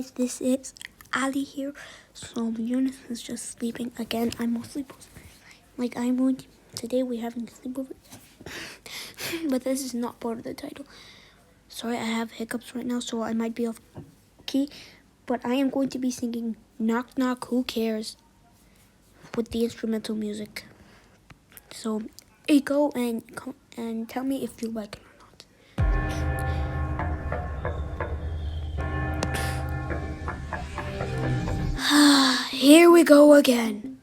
This is Ali here. So Eunice is just sleeping again. I'm mostly like I'm going to, today we're having a sleepover. But this is not part of the title. Sorry, I have hiccups right now, so I might be off key. But I am going to be singing Knock Knock Who Cares with the instrumental music. So go and tell me if you like it or not. Here we go again.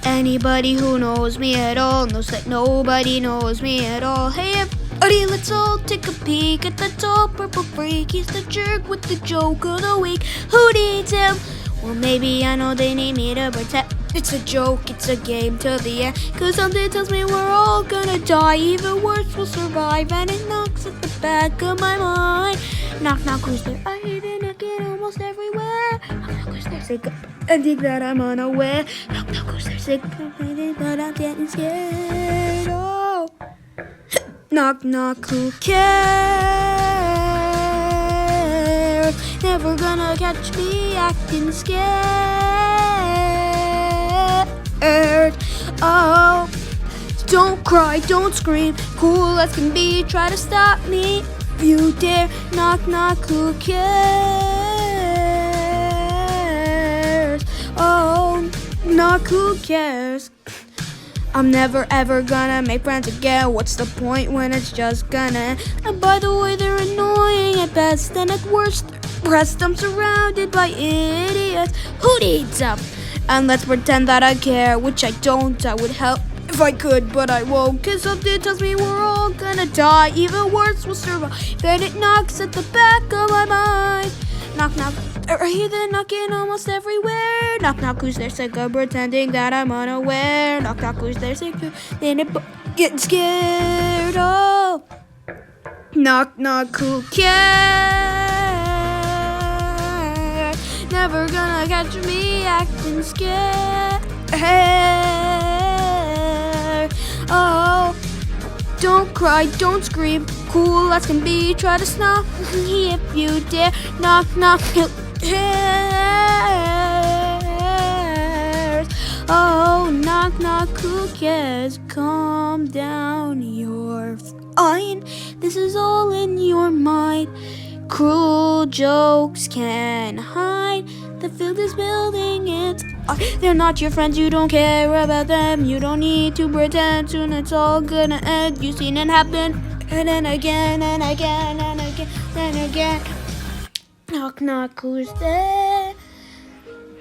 Anybody who knows me at all knows that nobody knows me at all. Hey everybody, let's all take a peek at the tall purple freak. He's the jerk with the joke of the week. Who needs him? Well, maybe I know they need me to pretend it's a joke, it's a game till the end. Cause something tells me we're all gonna die. Even worse, we'll survive. And it knocks at the back of my mind. Knock, knock, who's there? I hear the knocking almost everywhere. Knock, knock, who's there? Sick and think that I'm unaware. Knock, knock, who's there? Sick but I'm getting scared. Oh, knock, knock, who cares? Never gonna catch me acting scared. Oh, don't cry, don't scream. Cool as can be, try to stop me. If you dare, knock, knock, who cares? Oh, knock, who cares? I'm never ever gonna make friends again. What's the point when it's just gonna? And by the way, they're annoying at best, and at worst, pressed. I'm surrounded by idiots. Who needs them? And let's pretend that I care, which I don't. I would help if I could, but I won't. Cause something tells me we're all gonna die. Even worse, we'll survive. And it knocks at the back of my mind. Knock, knock, I hear the knocking almost everywhere. Knock, knock, who's there? Sick of pretending that I'm unaware. Knock, knock, who's there? Sick of getting scared. Oh, knock, knock, who cares? Never gonna catch me acting scared. Oh, don't cry, don't scream. Cool as can be, try to stop me if you dare. Knock, knock, who cares? Oh, knock, knock, who cares? Calm down, you're fine. This is all in your mind. Cruel jokes can hide. The field is building it. They're not your friends, you don't care about them. You don't need to pretend, soon it's all gonna end. You've seen it happen, and then again, and again, and again, and again. Knock, knock, who's there?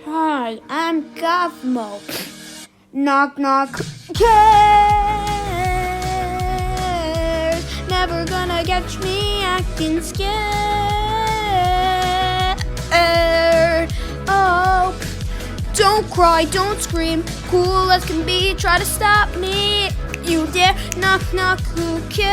Hi, I'm Gothmo. Knock, knock, cares? Never gonna catch me acting scared. Oh, don't cry, don't scream. Cool as can be, try to stop me. You dare, knock, knock, who cares?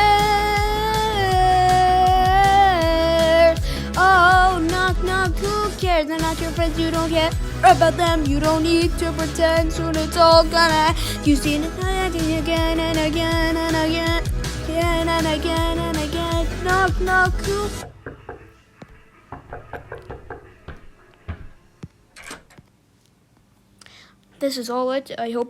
Oh, knock, knock, who cares? They're not your friends, you don't care about them. You don't need to pretend, soon it's all gonna. You've seen it again and again and again, again and again and again. Knock, knock, who? This is all it. I hope